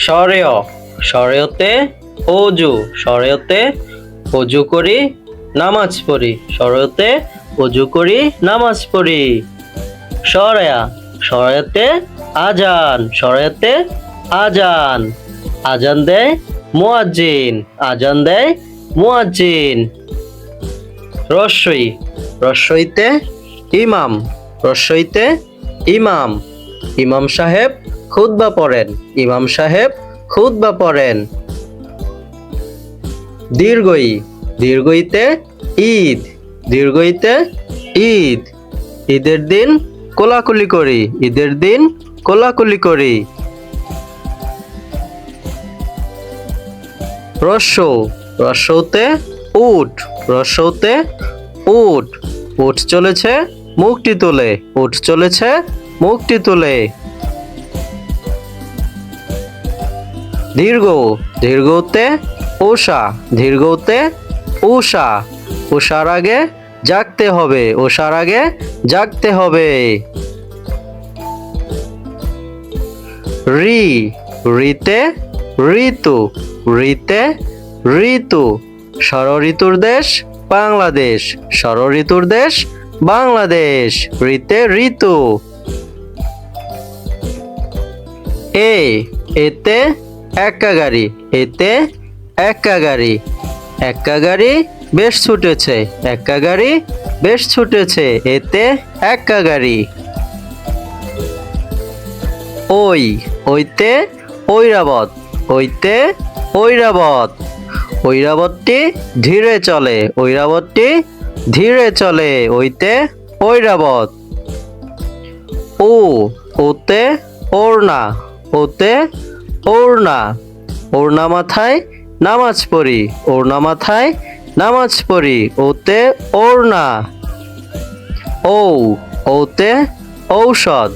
সরেয় সরেয়তে অজু সরেয়তে অজু করি নামাজ পড়ি সরেয়তে অজু করি নামাজ পড়ি। সরেয়া সরেয়াতে আজান সরেয়াতে আজান আজান দেয় মুয়াজ্জিন আজান দেয় মুয়াজ্জিন। রস্বই রস্বইতে ইমাম রস্বইতে ইমাম ইমাম সাহেব খুতবা পড়েন ইমাম সাহেব খুতবা পড়েন। দীর্ঘই দীর্ঘইতে ঈদ দীর্ঘইতে ঈদ ঈদের দিন কোলাকুলি করি ঈদের দিন কোলাকুলি করি। রস্য রস্যতে উট রস্যতে উট উট চলেছে মুখটি তোলে উট চলেছে মুখটি তোলে। দীর্ঘ দীর্ঘতে উষা দীর্ঘতে উষা উষার আগে জাগতে হবে উষার আগে জাগতে হবে। রি রিতে ঋতু রিতে ঋতু ষড় ঋতুর দেশ বাংলাদেশ ষড় ঋতুর দেশ বাংলাদেশ রিতে ঋতু। এতে এক্কা গাড়ি এতে এক্কা গাড়ি এক্কা গাড়ি বেশ ছুটেছে এক্কা গাড়ি বেশ ছুটেছে এতে এক্কা গাড়ি। ওই ওইতে ঐরাবত ওইতে ঐরাবত ঐরাবতটি ধীরে চলে ঐরাবতটি ধীরে চলে ওইতে ঐরাবত। ও ওতে ওড়না ওতে ওড়না ওড়না মাথায় নামাজ পড়ি ওড়না মাথায় নামাজ পড়ি ওতে ওড়না। ও ওতে ঔষধ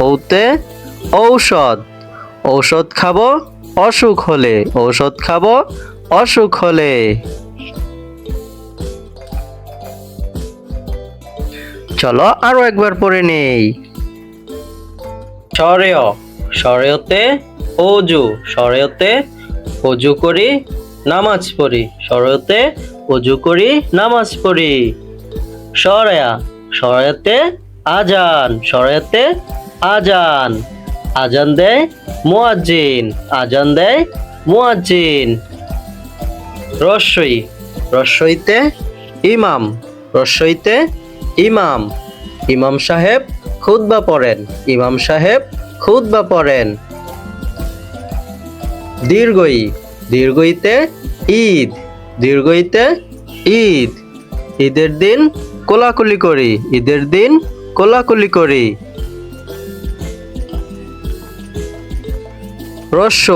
ওতে ঔষধ ঔষধ খাবো অসুখ হলে ঔষধ খাবো অসুখ হলে। চলো আরো একবার পড়ে নেই। সরেয় সরেয়তে অজু সরেয়তে অজু করি নামাজ পড়ি সরেয়তে অজু করি নামাজ পড়ি। সরেয়া সরেয়াতে আজান সরেয়াতে আজান আজান দেয় মুয়াজ্জিন আজান দেয় মুয়াজ্জিন। রস্বই রস্বইতে ইমাম রস্বইতে ইমাম ইমাম সাহেব খুতবা পড়েন ইমাম সাহেব খুতবা পড়েন। দীর্ঘই দীর্ঘইতে ঈদ দীর্ঘইতে ঈদ ঈদের দিন কোলাকুলি করি ঈদের দিন কোলাকুলি করি। রস্য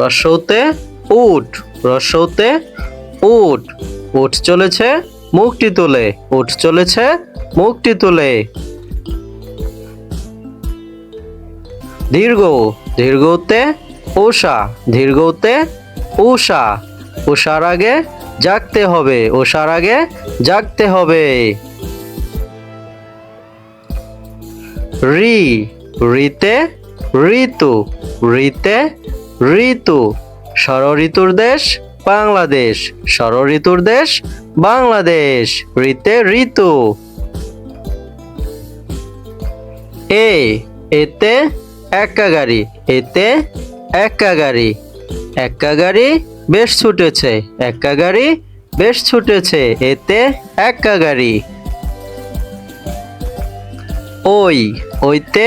রস্যতে উট রস্যতে উট উট চলেছে মুখটি তোলে উট চলেছে মুখটি তোলে। দীর্ঘ দীর্ঘতে উষা দীর্ঘতে উষা উষার আগে জাগতে হবে উষার আগে জাগতে হবে। রি রিতে ঋতু রিতে ঋতু ষড় ঋতুর দেশ বাংলাদেশ ষড় ঋতুর দেশ বাংলাদেশ রিতে ঋতু। এতে এক্কা গাড়ি এতে এক্কা গাড়ি এক্কা গাড়ি বেশ ছুটেছে এক্কা গাড়ি বেশ ছুটেছে এতে এক্কা গাড়ি। ওই ওইতে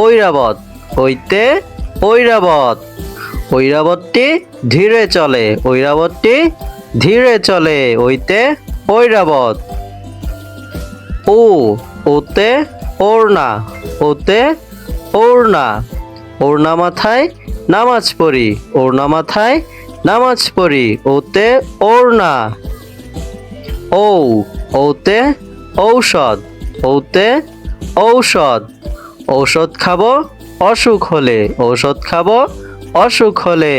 ঐরাবত ওইতে ঐরাবত ঐরাবতটি ধীরে চলে ঐরাবতটি ধীরে চলে ওইতে ঐরাবত। ও ওতে ওড়না ওতে ওড়না ওড়না মাথায় নামাজ পড়ি ওড়না মাথায় নামাজ পড়ি ওতে ওড়না। ও ওতে ঔষধ ওতে ঔষধ ঔষধ খাবো অসুখ হলে ঔষধ খাবো অসুখ হলে।